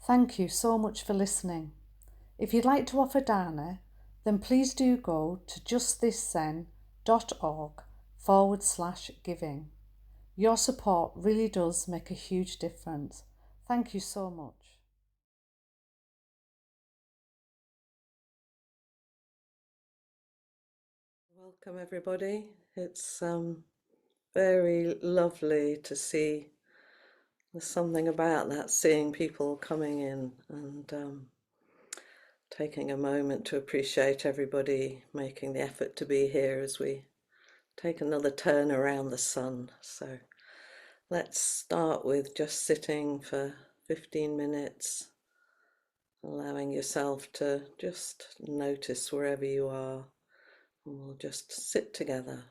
Thank you so much for listening. If you'd like to offer dana, then please do go to justthiszen.org/giving. Your support really does make a huge difference. Thank you so much. Welcome everybody. It's very lovely to see. There's something about that, seeing people coming in and taking a moment to appreciate everybody making the effort to be here as we take another turn around the sun. So let's start with just sitting for 15 minutes, allowing yourself to just notice wherever you are, and we'll just sit together.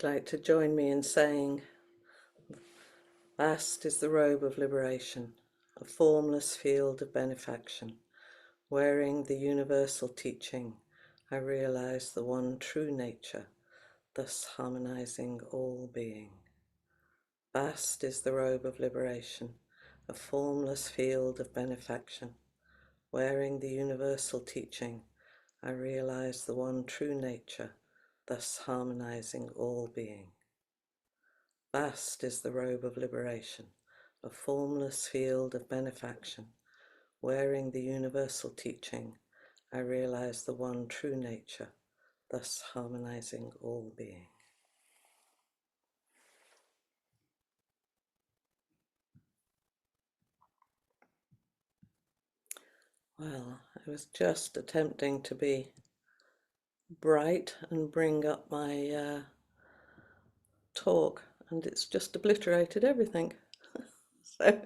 like to join me in saying, vast is the robe of liberation, a formless field of benefaction. Wearing the universal teaching, I realize the one true nature, thus harmonizing all being. Vast is the robe of liberation, a formless field of benefaction. Wearing the universal teaching, I realize the one true nature, thus harmonizing all being. Vast is the robe of liberation, a formless field of benefaction. Wearing the universal teaching, I realize the one true nature, thus harmonizing all being. Well, I was just attempting to be bright and bring up my talk, and it's just obliterated everything. So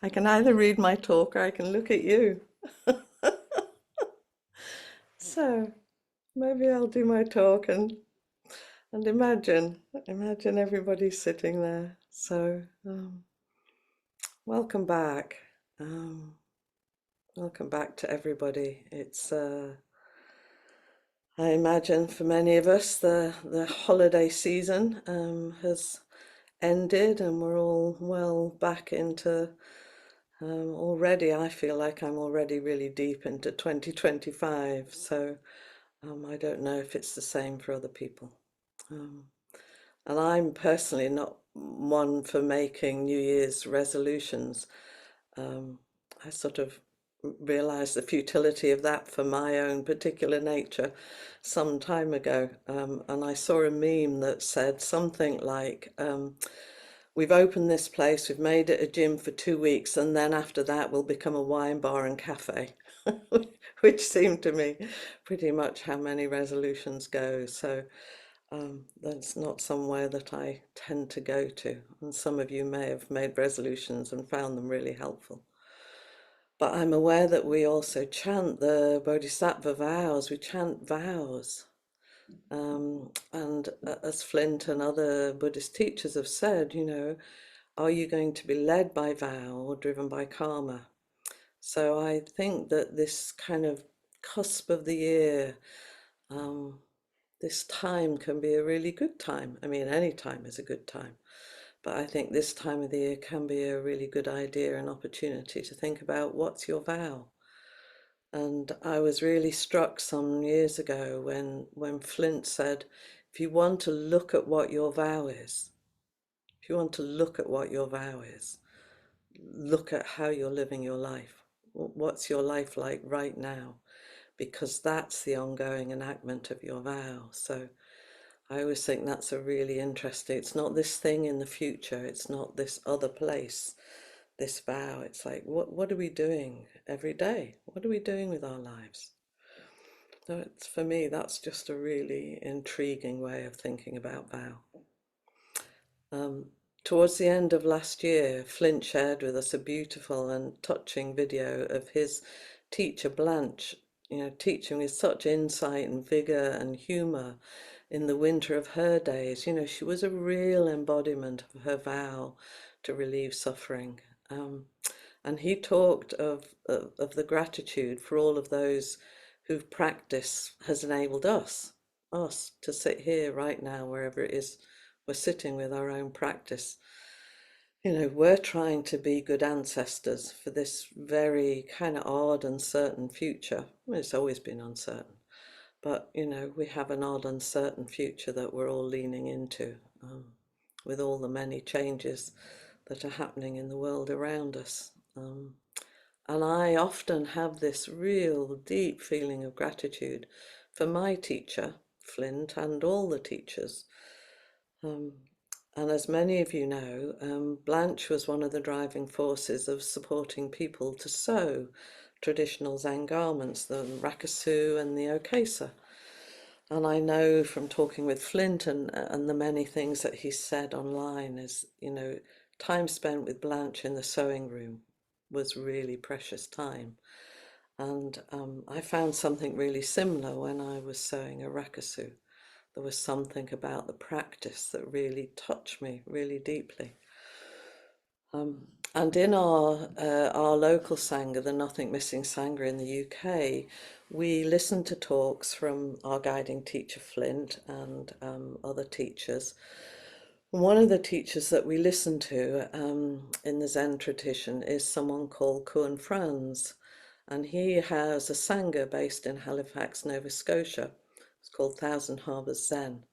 I can either read my talk or I can look at you. So maybe I'll do my talk and imagine everybody sitting there. So welcome back. Welcome back to everybody. It's I imagine for many of us the holiday season has ended and we're all well back into already. I feel like I'm already really deep into 2025, so I don't know if it's the same for other people. And I'm personally not one for making New Year's resolutions. I sort of realized the futility of that for my own particular nature some time ago. And I saw a meme that said something like, we've opened this place, we've made it a gym for 2 weeks, and then after that we'll become a wine bar and cafe, which seemed to me pretty much how many resolutions go. So that's not somewhere that I tend to go to. And some of you may have made resolutions and found them really helpful. But I'm aware that we also chant the Bodhisattva vows, we chant vows. And as Flint and other Buddhist teachers have said, you know, are you going to be led by vow or driven by karma? So I think that this kind of cusp of the year, this time can be a really good time. I mean, any time is a good time. But I think this time of the year can be a really good idea and opportunity to think about what's your vow. And I was really struck some years ago when Flint said, if you want to look at what your vow is, if you want to look at what your vow is, look at how you're living your life. What's your life like right now? Because that's the ongoing enactment of your vow. So I always think that's a really interesting, it's not this thing in the future, it's not this other place, this vow. It's like, what are we doing every day? What are we doing with our lives? So it's, for me, that's just a really intriguing way of thinking about vow. Towards the end of last year, Flint shared with us a beautiful and touching video of his teacher Blanche, you know, teaching with such insight and vigor and humor in the winter of her days. You know, she was a real embodiment of her vow to relieve suffering. And he talked of the gratitude for all of those whose practice has enabled us to sit here right now, wherever it is we're sitting with our own practice. You know, we're trying to be good ancestors for this very kind of odd, uncertain future. Well, it's always been uncertain, but you know, we have an odd, uncertain future that we're all leaning into, with all the many changes that are happening in the world around us. And I often have this real deep feeling of gratitude for my teacher, Flint, and all the teachers. And as many of you know, Blanche was one of the driving forces of supporting people to sew traditional Zen garments, the Rakasu and the Okesa. And I know from talking with Flint and the many things that he said online is, you know, time spent with Blanche in the sewing room was really precious time. And I found something really similar when I was sewing a Rakasu. there was something about the practice that really touched me really deeply. And in our local Sangha, the Nothing Missing Sangha in the UK, we listened to talks from our guiding teacher Flint and other teachers. One of the teachers that we listen to in the Zen tradition is someone called Kuan Franz, and he has a Sangha based in Halifax, Nova Scotia. It's called Thousand Harbours Zen.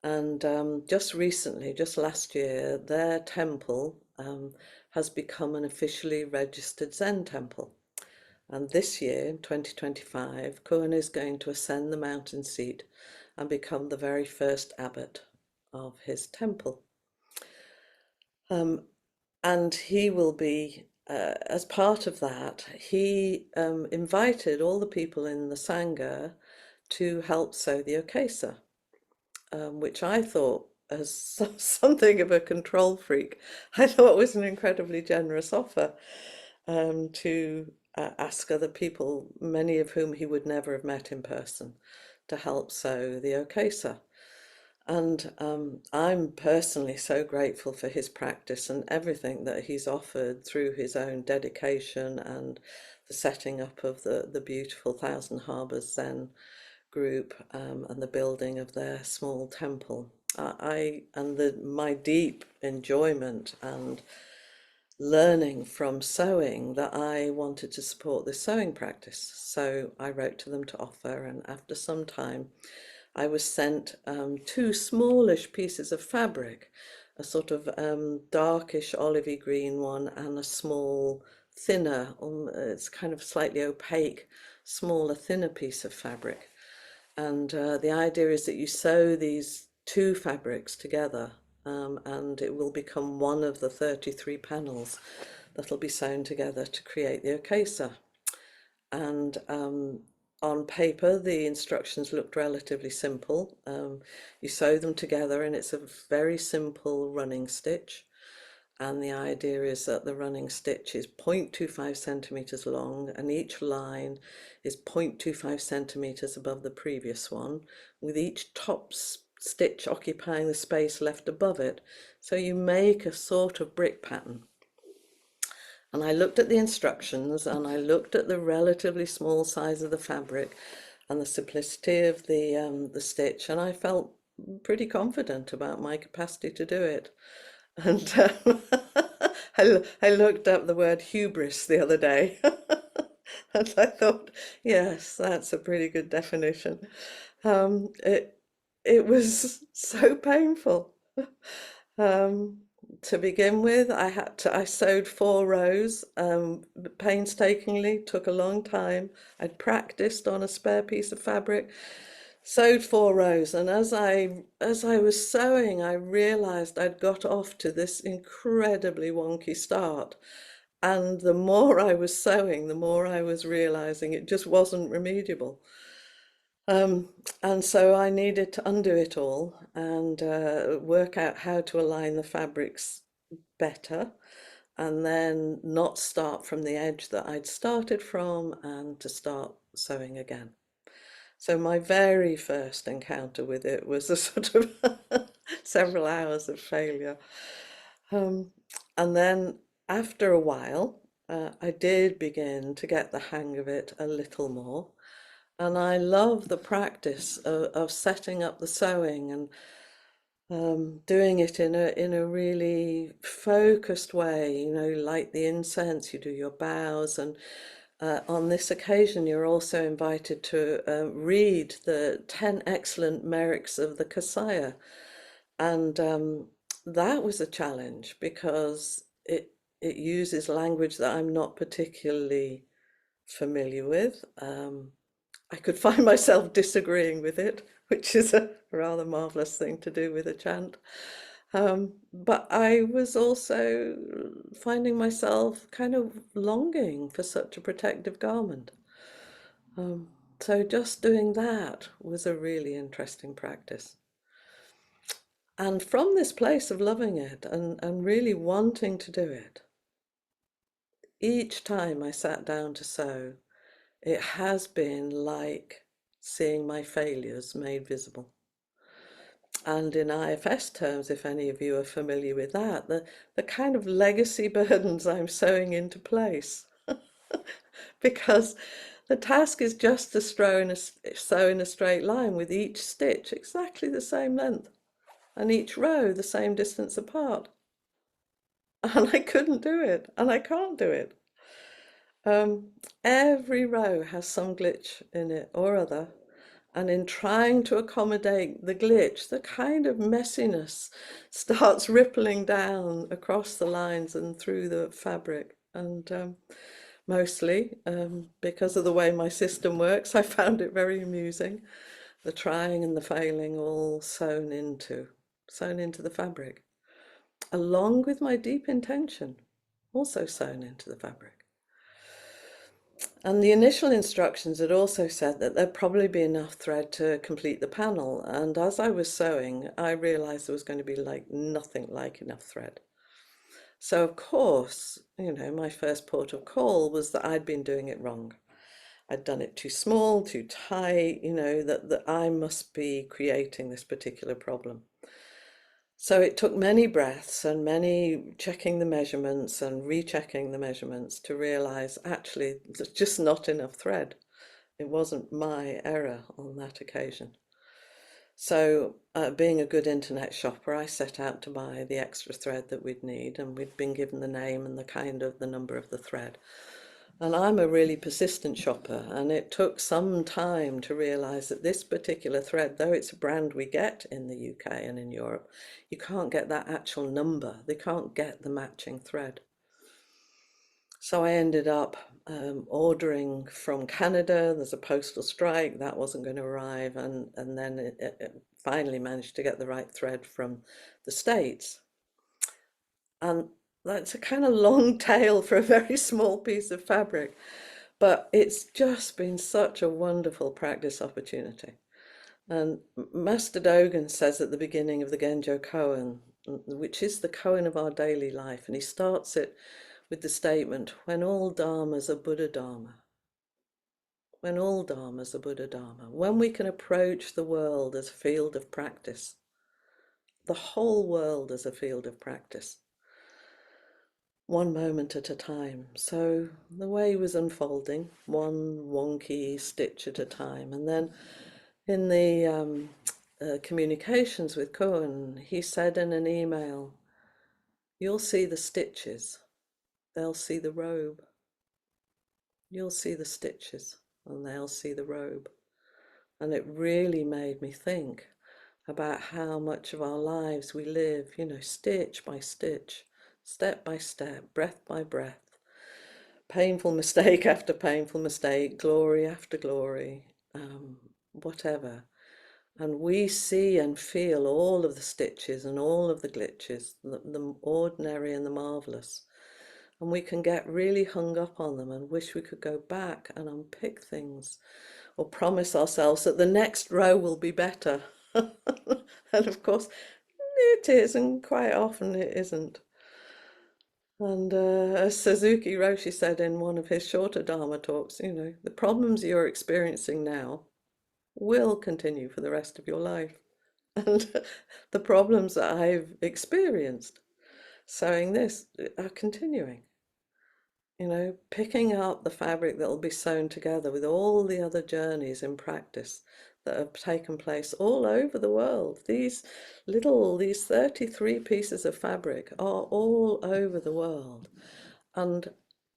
And just recently, just last year, their temple has become an officially registered Zen temple. And this year, in 2025, Kuan is going to ascend the mountain seat and become the very first abbot of his temple. And he will be, as part of that, he invited all the people in the Sangha to help sew the okesa, which I thought, as something of a control freak, I thought was an incredibly generous offer to ask other people, many of whom he would never have met in person, to help sew the okesa. And I'm personally so grateful for his practice and everything that he's offered through his own dedication and the setting up of the beautiful Thousand Harbours Zen group and the building of their small temple. My deep enjoyment and learning from sewing, that I wanted to support this sewing practice. So I wrote to them to offer, and after some time I was sent two smallish pieces of fabric, a sort of darkish olivey green one and a small thinner, it's kind of slightly opaque, smaller, thinner piece of fabric. And the idea is that you sew these two fabrics together and it will become one of the 33 panels that'll be sewn together to create the okesa. And on paper, the instructions looked relatively simple. You sew them together and it's a very simple running stitch. And the idea is that the running stitch is 0.25 centimeters long and each line is 0.25 centimeters above the previous one, with each top stitch occupying the space left above it. So you make a sort of brick pattern. And I looked at the instructions and I looked at the relatively small size of the fabric and the simplicity of the stitch, and I felt pretty confident about my capacity to do it. And I looked up the word hubris the other day and I thought, yes, that's a pretty good definition. It was so painful. To begin with, I sewed 4 rows painstakingly, took a long time. I'd practiced on a spare piece of fabric, sewed 4 rows, and as I was sewing, I realized I'd got off to this incredibly wonky start. And the more I was sewing, the more I was realizing it just wasn't remediable. And so I needed to undo it all and work out how to align the fabrics better, and then not start from the edge that I'd started from, and to start sewing again. So my very first encounter with it was a sort of several hours of failure. And then after a while, I did begin to get the hang of it a little more. And I love the practice of setting up the sewing and doing it in a really focused way. You know, light the incense, you do your bows, and on this occasion you're also invited to read the 10 excellent merits of the Kasaya. And that was a challenge because it uses language that I'm not particularly familiar with. I could find myself disagreeing with it, which is a rather marvelous thing to do with a chant. But I was also finding myself kind of longing for such a protective garment. So just doing that was a really interesting practice. And from this place of loving it and really wanting to do it, each time I sat down to sew, it has been like seeing my failures made visible. And in IFS terms, if any of you are familiar with that, the kind of legacy burdens I'm sewing into place. Because the task is just to sew in a straight line with each stitch exactly the same length and each row the same distance apart. And I couldn't do it, and I can't do it. Every row has some glitch in it or other, and in trying to accommodate the glitch, the kind of messiness starts rippling down across the lines and through the fabric. And mostly because of the way my system works, I found it very amusing. The trying and the failing all sewn into the fabric, along with my deep intention, also sewn into the fabric. And the initial instructions had also said that there'd probably be enough thread to complete the panel. And as I was sewing, I realized there was going to be nothing like enough thread. So of course, my first port of call was that I'd been doing it wrong. I'd done it too small, too tight, that I must be creating this particular problem. So it took many breaths and many checking the measurements and rechecking the measurements to realize actually there's just not enough thread. It wasn't my error on that occasion. So being a good internet shopper, I set out to buy the extra thread that we'd need, and we'd been given the name and the number of the thread. And I'm a really persistent shopper, and it took some time to realize that this particular thread, though it's a brand we get in the UK and in Europe, you can't get that actual number. They can't get the matching thread. So I ended up ordering from Canada. There's a postal strike, that wasn't going to arrive, and then it finally managed to get the right thread from the States. And that's a kind of long tail for a very small piece of fabric. But it's just been such a wonderful practice opportunity. And Master Dogen says at the beginning of the Genjo Koan, which is the koan of our daily life, and he starts it with the statement, when all dharmas are Buddha Dharma. When all dharmas are Buddha Dharma. When we can approach the world as a field of practice, the whole world as a field of practice, one moment at a time. So the way was unfolding, one wonky stitch at a time. And then in the communications with Cohen, he said in an email, you'll see the stitches, they'll see the robe. You'll see the stitches and they'll see the robe. And it really made me think about how much of our lives we live, stitch by stitch, step by step, breath by breath, painful mistake after painful mistake, glory after glory, whatever. And we see and feel all of the stitches and all of the glitches, the ordinary and the marvelous. And we can get really hung up on them and wish we could go back and unpick things, or promise ourselves that the next row will be better. And of course, it is, and quite often it isn't. And as Suzuki Roshi said in one of his shorter Dharma talks, the problems you're experiencing now will continue for the rest of your life. And the problems that I've experienced sewing this are continuing. Picking up the fabric that will be sewn together with all the other journeys in practice that have taken place all over the world. These 33 pieces of fabric are all over the world. And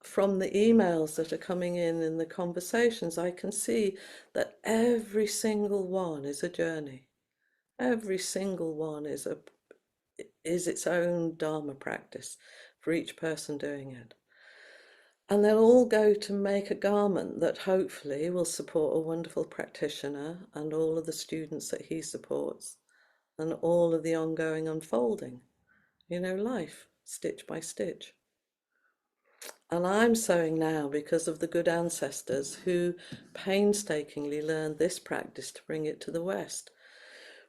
from the emails that are coming in the conversations, I can see that every single one is a journey. Every single one is its own Dharma practice for each person doing it. And they'll all go to make a garment that hopefully will support a wonderful practitioner and all of the students that he supports and all of the ongoing unfolding, life, stitch by stitch. And I'm sewing now because of the good ancestors who painstakingly learned this practice to bring it to the West,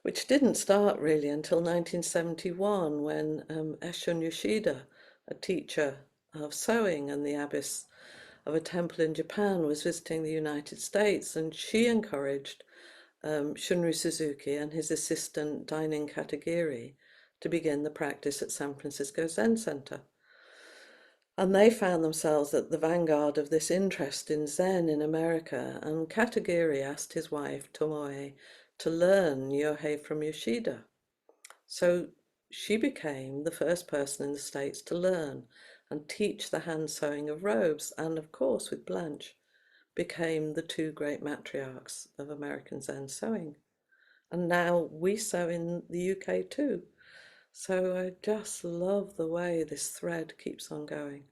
which didn't start really until 1971 when Eshun Yoshida, a teacher of sewing and the abbess of a temple in Japan, was visiting the United States, and she encouraged Shunryu Suzuki and his assistant Dainin Katagiri to begin the practice at San Francisco Zen Center. And they found themselves at the vanguard of this interest in Zen in America, and Katagiri asked his wife, Tomoe, to learn Nyohei from Yoshida. So she became the first person in the States to learn and teach the hand sewing of robes, and of course with Blanche, became the two great matriarchs of American Zen sewing. And now we sew in the UK too. So I just love the way this thread keeps on going.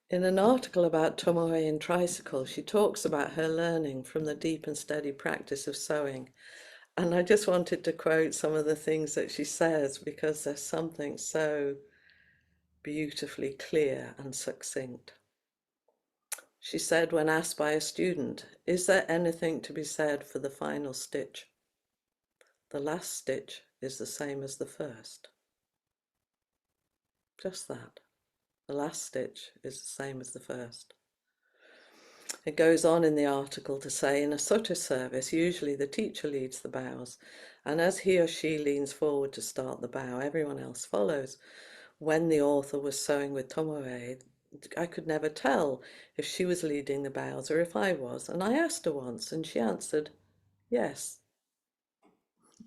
In an article about Tomoe in Tricycle, she talks about her learning from the deep and steady practice of sewing. And I just wanted to quote some of the things that she says, because there's something so beautifully clear and succinct. She said, when asked by a student, "Is there anything to be said for the final stitch?" The last stitch is the same as the first. Just that. The last stitch is the same as the first. It goes on in the article to say, in a Soto service, usually the teacher leads the bows, and as he or she leans forward to start the bow, everyone else follows. When the author was sewing with Tomoe, I could never tell if she was leading the bows or if I was, and I asked her once, and she answered, yes.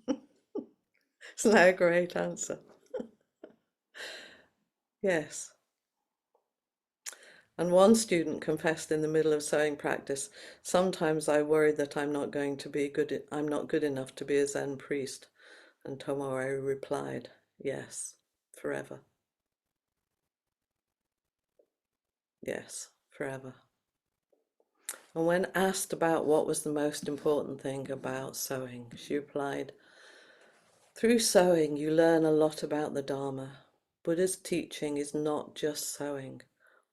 Isn't that a great answer? Yes. And one student confessed in the middle of sewing practice, sometimes I worry that I'm not good enough to be a Zen priest. And Tomoe replied, yes, forever. Yes, forever. And when asked about what was the most important thing about sewing, she replied, through sewing you learn a lot about the Dharma. Buddha's teaching is not just sewing,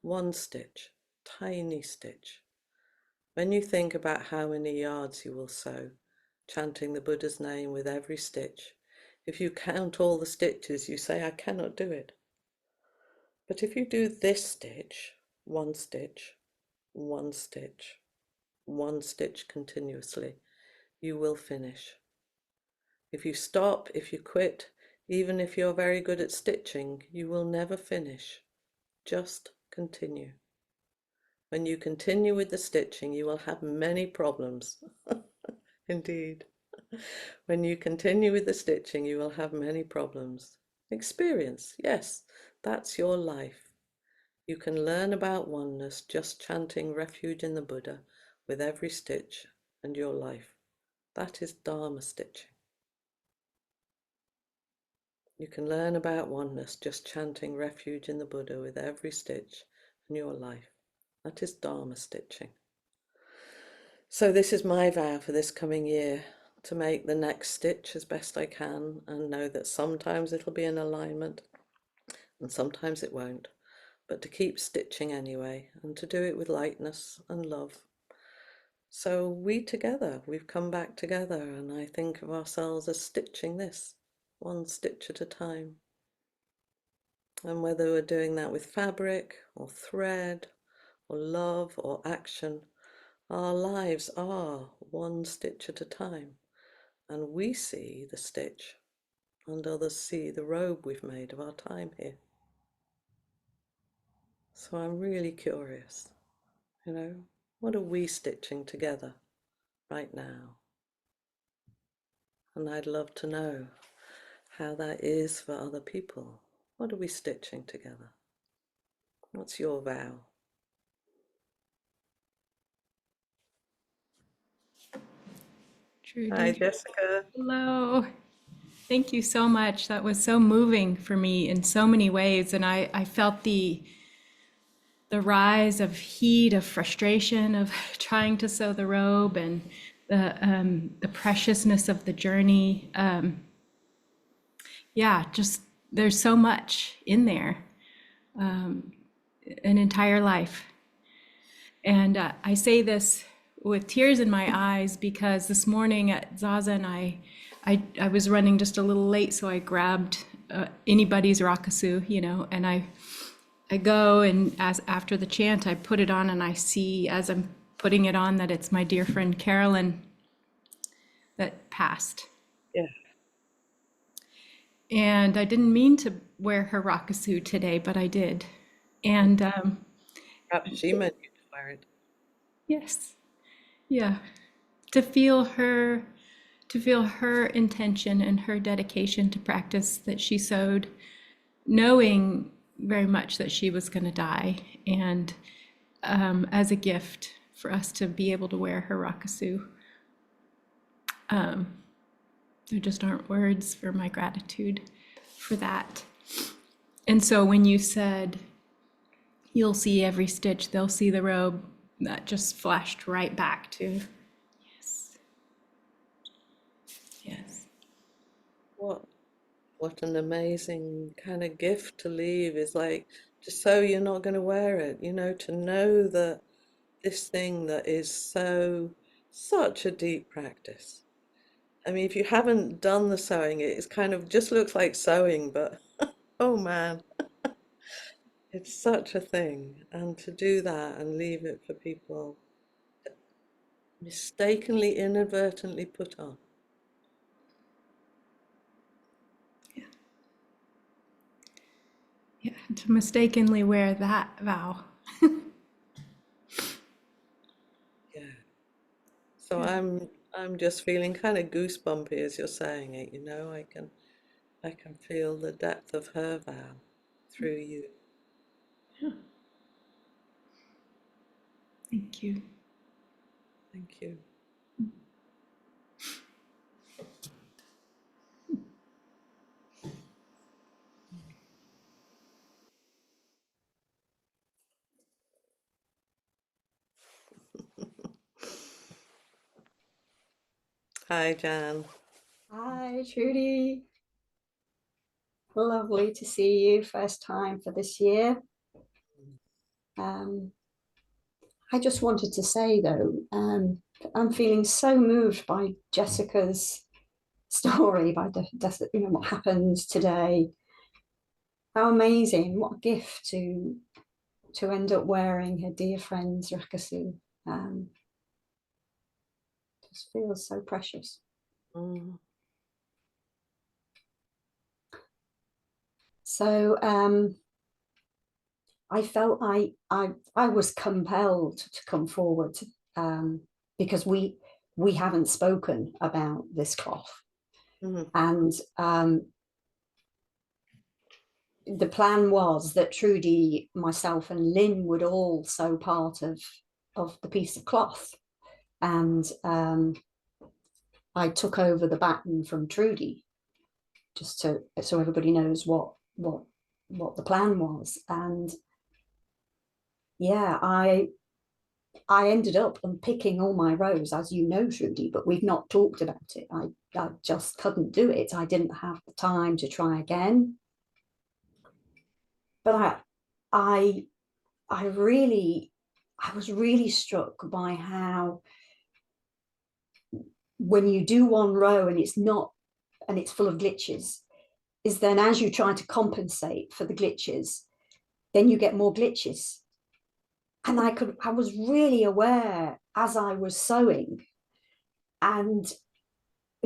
one stitch, tiny stitch. When you think about how many yards you will sew, chanting the Buddha's name with every stitch, if you count all the stitches, you say, I cannot do it. But if you do this stitch, one stitch, one stitch, one stitch continuously, you will finish. If you stop, if you quit, even if you're very good at stitching, you will never finish. Just continue. When you continue with the stitching, you will have many problems. Indeed. When you continue with the stitching, you will have many problems. Experience, yes, that's your life. You can learn about oneness just chanting refuge in the Buddha with every stitch and your life. That is Dharma stitching. You can learn about oneness just chanting refuge in the Buddha with every stitch in your life. That is Dharma stitching. So this is my vow for this coming year, to make the next stitch as best I can and know that sometimes it'll be in alignment and sometimes it won't, but to keep stitching anyway and to do it with lightness and love. So we've come back together, and I think of ourselves as stitching this, one stitch at a time. And whether we're doing that with fabric or thread or love or action, our lives are one stitch at a time. And we see the stitch and others see the robe we've made of our time here. So I'm really curious, what are we stitching together right now? And I'd love to know how that is for other people. What are we stitching together? What's your vow? Hi, Trudy. Jessica. Hello. Thank you so much. That was so moving for me in so many ways. And I felt the rise of heat, of frustration, of trying to sew the robe, and the preciousness of the journey. Just there's so much in there, an entire life. And I say this with tears in my eyes because this morning at Zazen, I was running just a little late, so I grabbed anybody's Rakasu, and I go, and after the chant, I put it on, and I see as I'm putting it on that it's my dear friend Carolyn, that passed. Yeah. And I didn't mean to wear her Rakasu today, but I did. And Perhaps she meant you to wear it. yes, yeah, to feel her intention and her dedication to practice that she sowed, knowing very much that she was going to die, and as a gift for us to be able to wear her Rakasu. There just aren't words for my gratitude for that. And so when you said, you'll see every stitch, they'll see the robe, that just flashed right back to, yes, yes. What an amazing kind of gift to leave, is like, just so you're not going to wear it, you know, to know that this thing that is such a deep practice. I mean, if you haven't done the sewing, it's kind of just looks like sewing, but oh man, it's such a thing. And to do that and leave it for people mistakenly, inadvertently put on. Yeah, to mistakenly wear that vow. Yeah. So I'm just feeling kind of goosebumpy as you're saying it, you know. I can feel the depth of her vow through you. Thank you. Thank you. Hi, Jan. Hi, Trudy. Lovely to see you. First time for this year. I just wanted to say, though, I'm feeling so moved by Jessica's story, by what happened today. How amazing! What a gift to end up wearing her dear friend's Rakasu. Just feels so precious. Mm. So I felt I was compelled to come forward because we haven't spoken about this cloth, and the plan was that Trudy, myself, and Lynn would all sew part of the piece of cloth, and I took over the baton from Trudy, just so everybody knows what the plan was. And yeah, I ended up unpicking all my rows, as you know, Trudy, but we've not talked about it. I just couldn't do it. I didn't have the time to try again. But I was really struck by how, when you do one row and it's full of glitches, is then as you try to compensate for the glitches, then you get more glitches. And I was really aware as I was sewing, and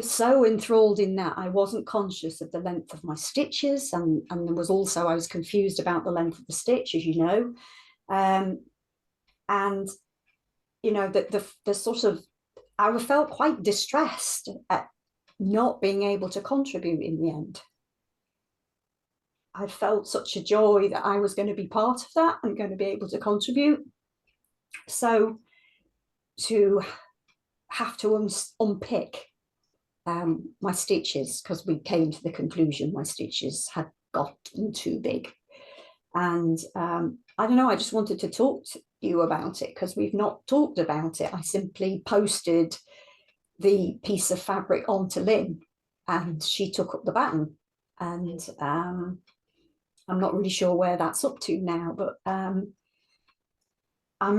so enthralled in that I wasn't conscious of the length of my stitches, and there was also, I was confused about the length of the stitch, as you know, and you know that the sort of, I felt quite distressed at not being able to contribute in the end. I felt such a joy that I was going to be part of that and going to be able to contribute. So to have to unpick my stitches, because we came to the conclusion my stitches had gotten too big. And I don't know, I just wanted to talk to you about it because we've not talked about it. I simply posted the piece of fabric onto Lynn and she took up the baton. And I'm not really sure where that's up to now, but I'm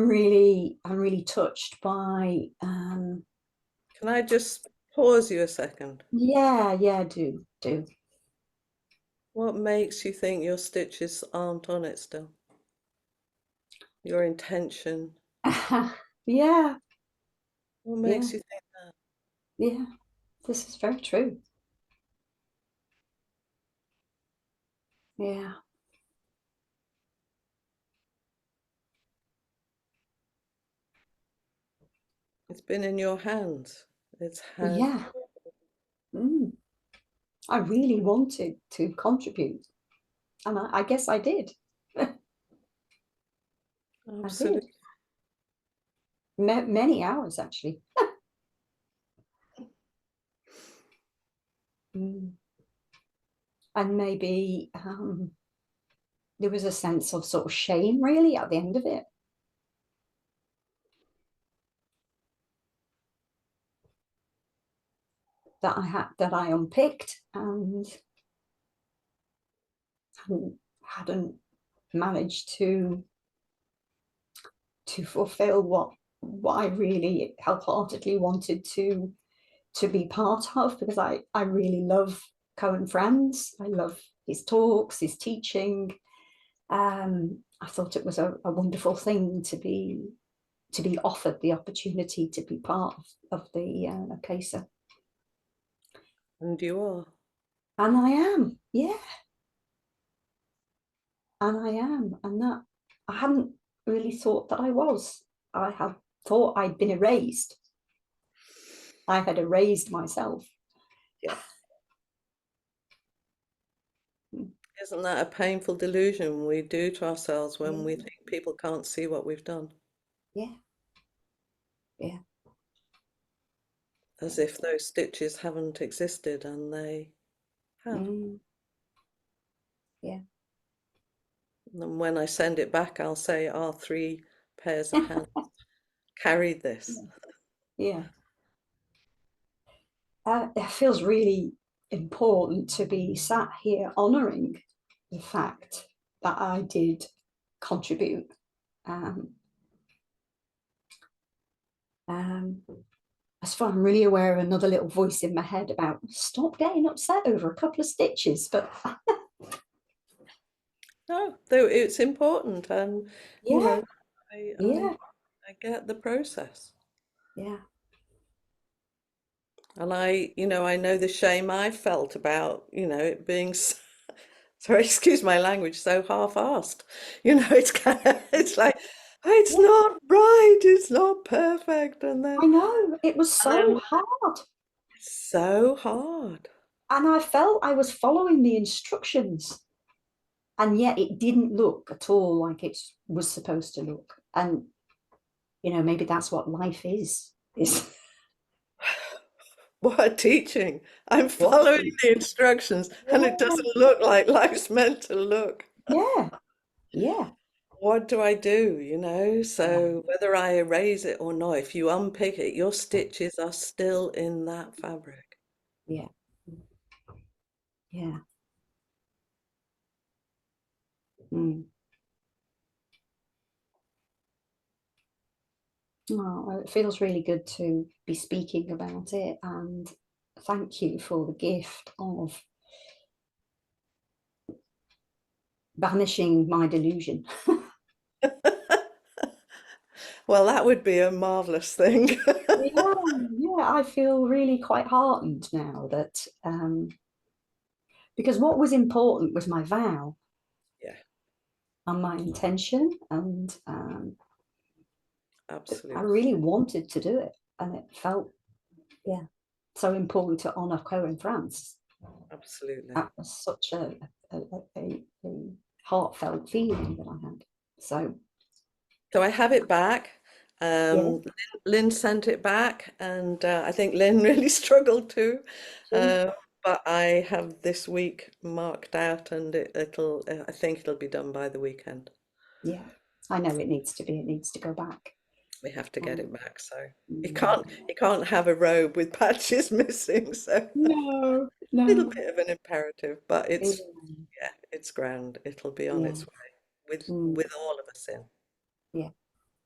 really touched by. Can I just pause you a second? Yeah, do. What makes you think your stitches aren't on it still? Your intention? Yeah. What makes you think that? Yeah. This is very true. Yeah. It's been in your hands. It's Well, had. yeah. Mm. I really wanted to contribute, and I guess I did. I Absolutely. did. Many hours, actually. Mm. And maybe there was a sense of sort of shame, really, at the end of it. That I unpicked and hadn't managed to fulfill what I really wholeheartedly wanted to be part of, because I really love Cohen Friends. I love his talks, his teaching. I thought it was a wonderful thing to be offered the opportunity to be part of the CASA. And you are. And I am, yeah. And I am. And that I hadn't really thought that I was. I had thought I'd been erased. I had erased myself. Yeah. Isn't that a painful delusion we do to ourselves when we think people can't see what we've done? Yeah. Yeah. As if those stitches haven't existed, and they have. Mm. Yeah. And when I send it back, I'll say our 3 pairs of hands carried this. Yeah. It feels really important to be sat here honouring the fact that I did contribute. Um, as far I'm really aware of another little voice in my head about stop getting upset over a couple of stitches, but No, though it's important, and you yeah, know, I, yeah, I, I get the process, yeah, and I know the shame I felt about, it being, sorry, excuse my language, so half-assed. It's it's like, it's yeah. not right, it's not perfect, and I then, know it was and so then hard, it's so hard. and I felt I was following the instructions, and yet it didn't look at all like it was supposed to look. And maybe that's what life is What a teaching! I'm what following the instructions, and it yeah, doesn't look like life's meant to look. yeah, yeah, What do I do? So whether I erase it or not, if you unpick it, your stitches are still in that fabric. yeah, yeah. Mm. Oh, it feels really good to be speaking about it, and thank you for the gift of banishing my delusion. Well, that would be a marvelous thing. Yeah, yeah, I feel really quite heartened now that because what was important was my vow Yeah, and my intention, and I absolutely. really wanted to do it, and it felt yeah so important to honor Cohen France. Absolutely. That was such a heartfelt feeling that I had. So So I have it back. yeah, Lynn sent it back, and I think Lynn really struggled too. she, But I have this week marked out, and I think it'll be done by the weekend. yeah, I know it needs to be. It needs to go back. We have to get Um, it back. So you mm, can't have a robe with patches missing. So a no, little no. bit of an imperative, but Yeah, it's grand. It'll be on yeah, its way with mm, all of us in. yeah,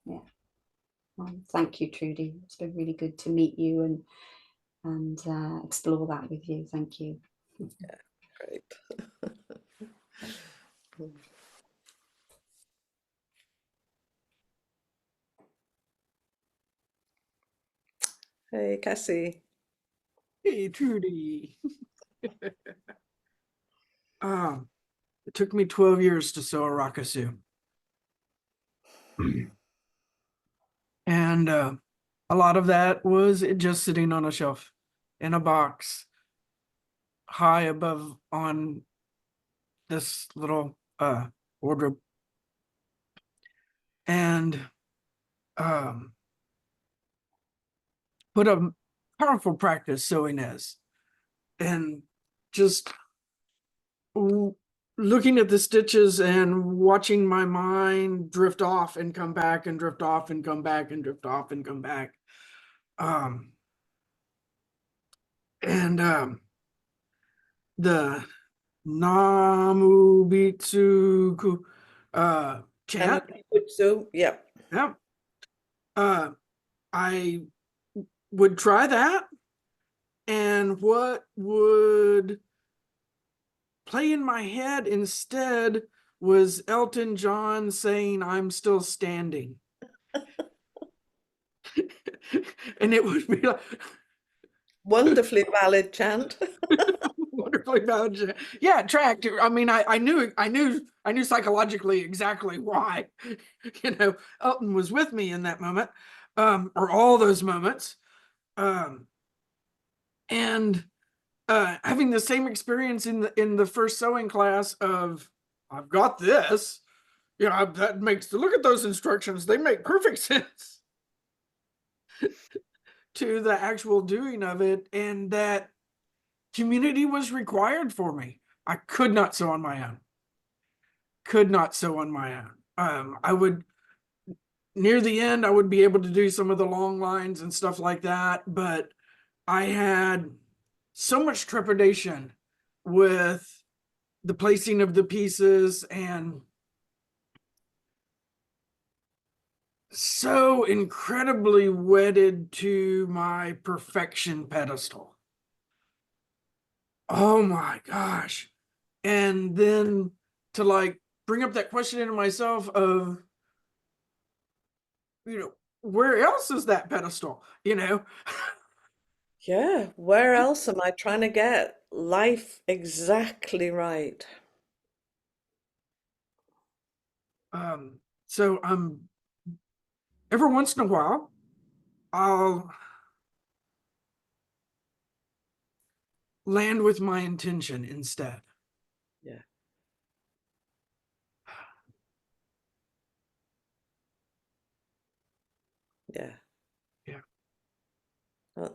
yeah. Thank you, Trudy. It's been really good to meet you and explore that with you. Thank you. Great. Hey, Cassie. Hey, Trudy. It took me 12 years to sew a Rakasu. And a lot of that was it just sitting on a shelf in a box high above on this little wardrobe. And what a powerful practice sewing is. And just looking at the stitches and watching my mind drift off and come back and drift off and come back and drift off and come back. The Namu Bitsuku chant. So, yeah. Yeah. I would try that. And what would play in my head instead was Elton John saying, "I'm still standing." And it would be like Wonderfully valid chant. wonderfully valid. Yeah, tracked. I mean, I knew psychologically exactly why, Elton was with me in that moment, or all those moments, and having the same experience in the first sewing class of, I've got this, that makes, look at those instructions, they make perfect sense, to the actual doing of it, and that community was required for me. I could not sew on my own. I would, near the end, I would be able to do some of the long lines and stuff like that, but I had so much trepidation with the placing of the pieces and so incredibly wedded to my perfection pedestal. Oh my gosh. And then to like bring up that question into myself of, where else is that pedestal? Yeah, where else am I trying to get life exactly right? So every once in a while, I'll land with my intention instead. Yeah. Yeah. Yeah.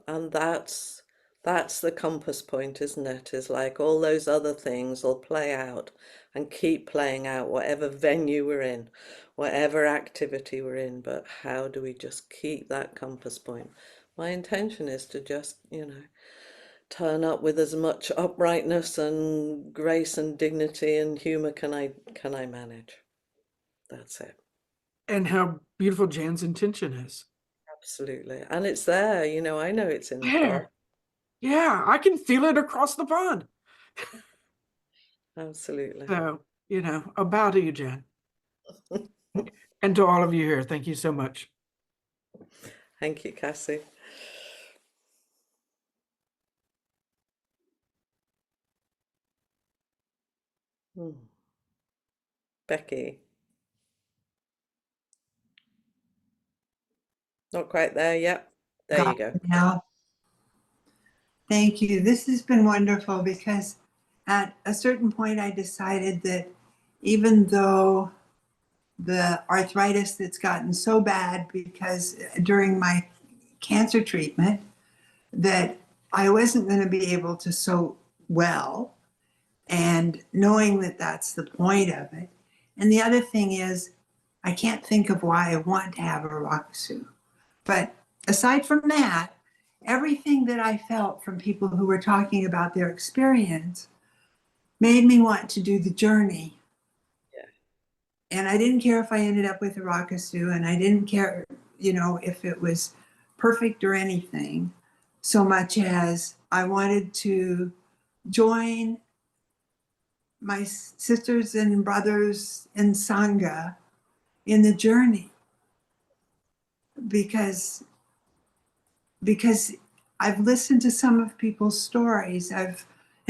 And that's the compass point, isn't it? Is like all those other things will play out and keep playing out, whatever venue we're in, whatever activity we're in. But how do we just keep that compass point? My intention is to just, turn up with as much uprightness and grace and dignity and humor can I manage. That's it. And how beautiful Jan's intention is. Absolutely. And it's there, I know it's in the thought. Yeah, I can feel it across the pond. Absolutely. So, a bow to you, Jan. And to all of you here, thank you so much. Thank you, Cassie. Becky. Not quite there yet. There you go. Now, thank you. This has been wonderful because at a certain point I decided that even though the arthritis that's gotten so bad because during my cancer treatment that I wasn't going to be able to sew well, and knowing that that's the point of it. And the other thing is, I can't think of why I want to have a Rakasu. But aside from that, everything that I felt from people who were talking about their experience made me want to do the journey. Yeah. And I didn't care if I ended up with a Rakasu, and I didn't care, if it was perfect or anything, so much as I wanted to join my sisters and brothers in Sangha in the journey because I've listened to some of people's stories.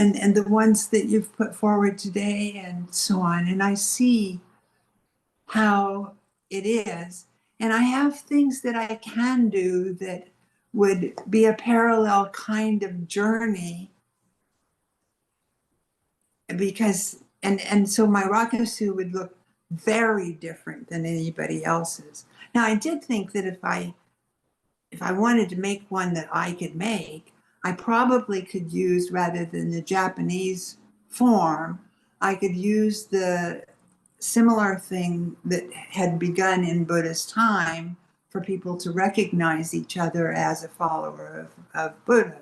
And the ones that you've put forward today and so on, and I see how it is. And I have things that I can do that would be a parallel kind of journey, because and so my Rakasu would look very different than anybody else's. Now I did think that if I wanted to make one that I could make, I probably could use, rather than the Japanese form, I could use the similar thing that had begun in Buddha's time for people to recognize each other as a follower of Buddha.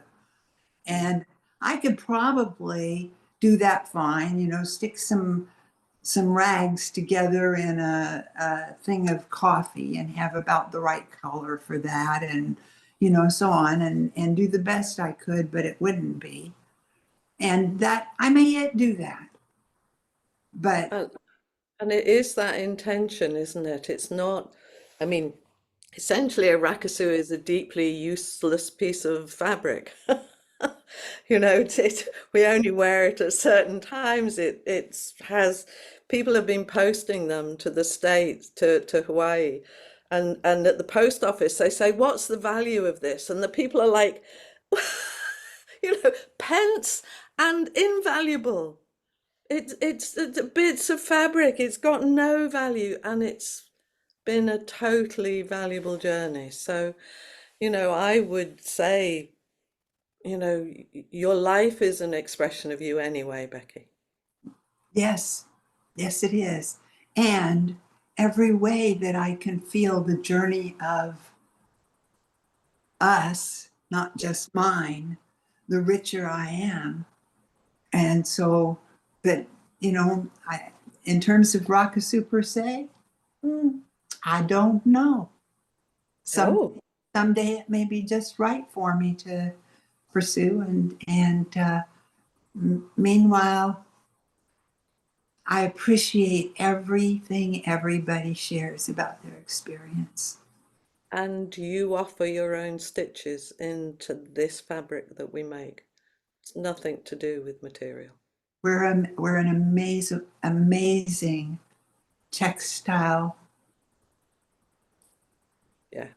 And I could probably do that fine, you know, stick some rags together in a thing of coffee and have about the right color for that, and you know, so on, and do the best I could, but it wouldn't be. And that I may yet do that. But And it is that intention, isn't it? It's not, I mean, essentially a Rakasu is a deeply useless piece of fabric. You know, we only wear it at certain times. It has, people have been posting them to the States, to Hawaii, and at the post office they say, what's the value of this? And the people are like, you know, pence and invaluable. It's bits of fabric. It's got no value, and it's been a totally valuable journey. So, you know, I would say, you know, your life is an expression of you anyway, Becky. yes, yes, it is. And every way that I can feel the journey of us, not just mine, the richer I am. And so, but you know, in terms of Rakasu per se, I don't know. Oh, Someday it may be just right for me to pursue, and meanwhile, I appreciate everything everybody shares about their experience. and you offer your own stitches into this fabric that we make. It's nothing to do with material. We're an amazing textile. Yeah.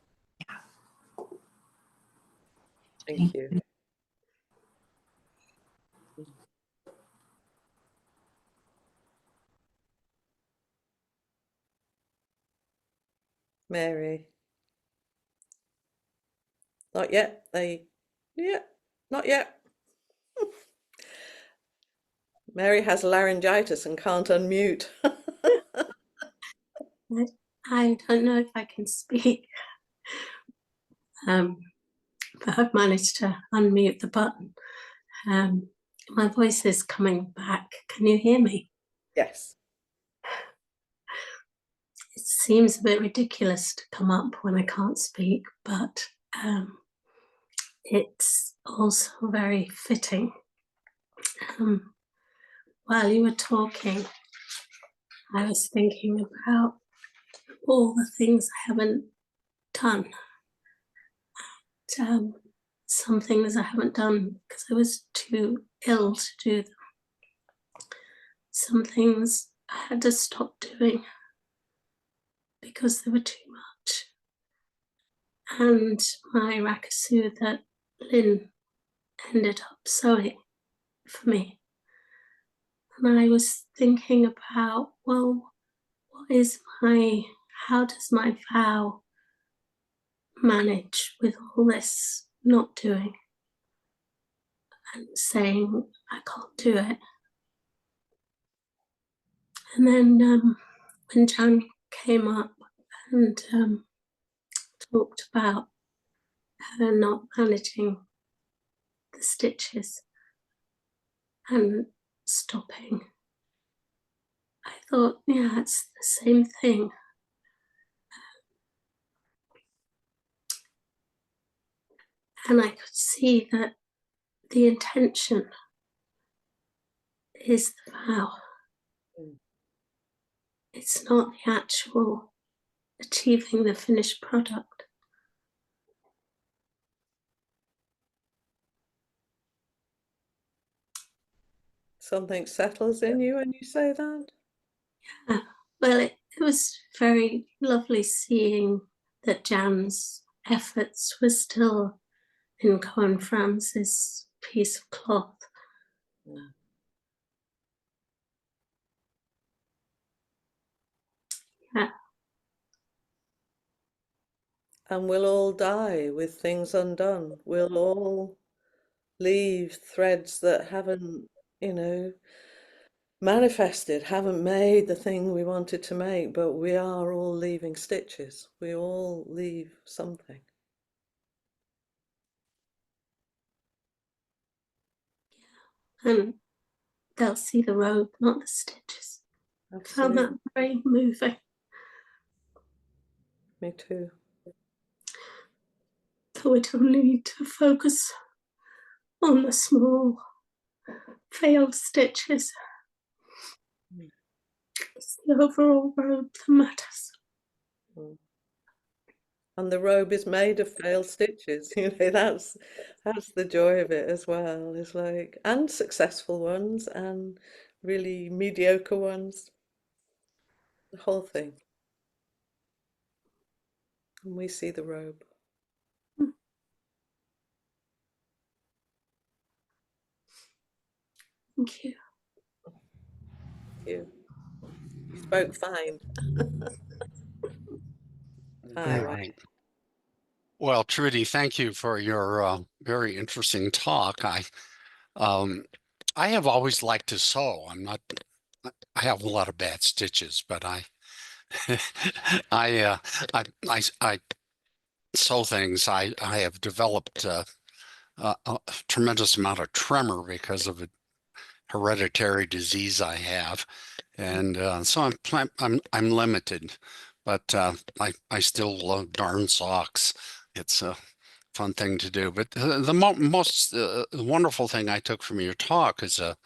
Thank you. Mary. Not yet. Yeah, not yet. Mary has laryngitis and can't unmute. I don't know if I can speak, but I've managed to unmute the button. My voice is coming back. Can you hear me? Yes. It seems a bit ridiculous to come up when I can't speak, but it's also very fitting. While you were talking, I was thinking about all the things I haven't done. Some things I haven't done because I was too ill to do them. Some things I had to stop doing because they were too much. And my Rakasu that Lynn ended up sewing for me. And I was thinking about, well, how does my vow manage with all this not doing and saying I can't do it? And then when Jan came up and talked about her not managing the stitches and stopping, I thought, yeah, it's the same thing. And I could see that the intention is the vow. It's not the actual achieving the finished product. Something settles in you when you say that? Yeah. Well, it was very lovely seeing that Jan's efforts were still in Cohen Francis' piece of cloth. Mm. Yeah. And we'll all die with things undone. We'll all leave threads that haven't, manifested, haven't made the thing we wanted to make, but we are all leaving stitches. We all leave something. And they'll see the robe, not the stitches. I found Absolutely. that very moving. Me too. So we don't need to focus on the small failed stitches. Mm. It's the overall robe that matters. Mm. And the robe is made of failed stitches. That's the joy of it as well. It's like, and successful ones and really mediocre ones. The whole thing. And we see the robe. Thank you. You spoke fine. Hi, All Wayne. right. Well, Trudy, thank you for your very interesting talk. Um, I have always liked to sew. I have a lot of bad stitches, but I, I sew things. I have developed a tremendous amount of tremor because of a hereditary disease I have, and so I'm limited. But I still love darn socks. It's a fun thing to do. But the most wonderful thing I took from your talk is a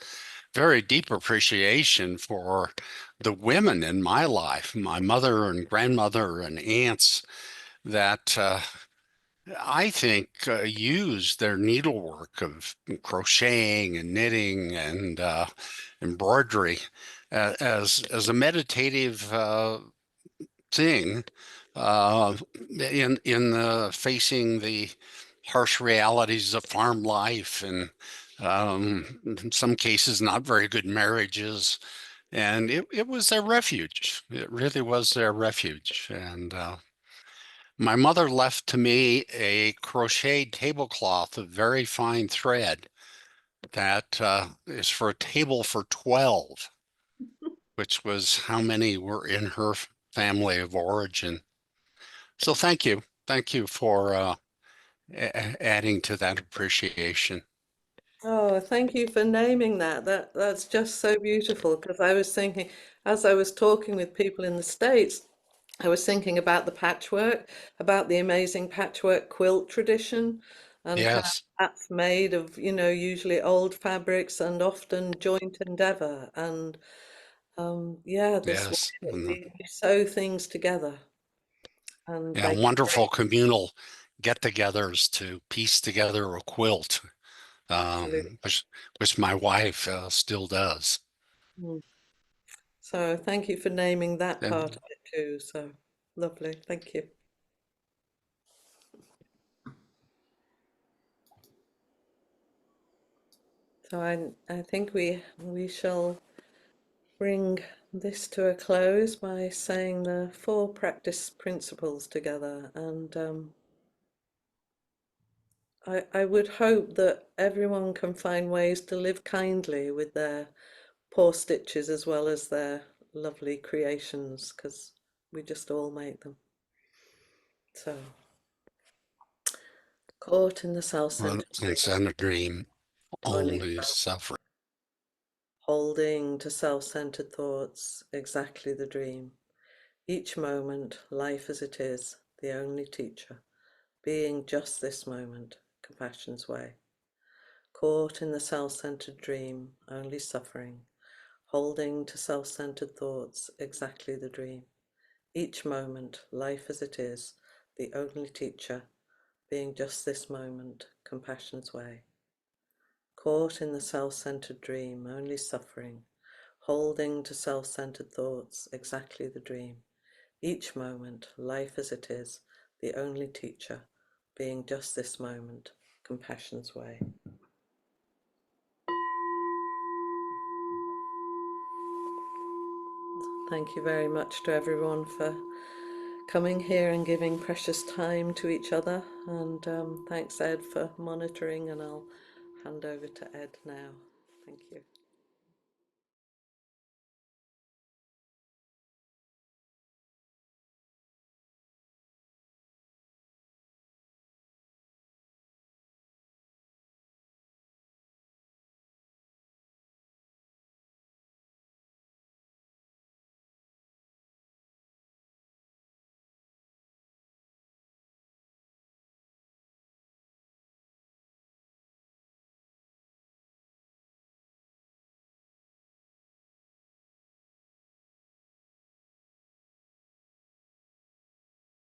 very deep appreciation for the women in my life, my mother and grandmother and aunts that I think use their needlework of crocheting and knitting and embroidery as a meditative thing in facing the harsh realities of farm life and in some cases not very good marriages. And it was their refuge. It really was their refuge. And my mother left to me a crocheted tablecloth of very fine thread that is for a table for 12, which was how many were in her family of origin. So thank you. Thank you for adding to that appreciation. Oh, thank you for naming that. That's just so beautiful because I was thinking, as I was talking with people in the States, I was thinking about the patchwork, about the amazing patchwork quilt tradition, and how Yes, that's made of, usually old fabrics and often joint endeavor. And yeah, this way yes. that And, we sew things together and yeah, they can wonderful break. communal get-togethers to piece together a quilt, Absolutely. which my wife still does. Mm. So thank you for naming that part And of it too. So lovely. Thank you. So I think we shall bring this to a close by saying the 4 practice principles together. And I would hope that everyone can find ways to live kindly with their poor stitches as well as their lovely creations, because we just all make them. So, caught in the self-centered it's dream, a dream, only only suffering. holding to self-centered thoughts, exactly the dream. Each moment, life as it is, the only teacher, being just this moment, compassion's way. Caught in the self-centered dream, only suffering, holding to self-centered thoughts, exactly the dream. Each moment, life as it is, the only teacher, being just this moment, compassion's way. caught in the self-centered dream, only suffering, holding to self-centered thoughts, exactly the dream. Each moment, life as it is, the only teacher, being just this moment, compassion's way. Thank you very much to everyone for coming here and giving precious time to each other. And thanks, Ed, for monitoring, and I'll hand over to Ed now. Thank you.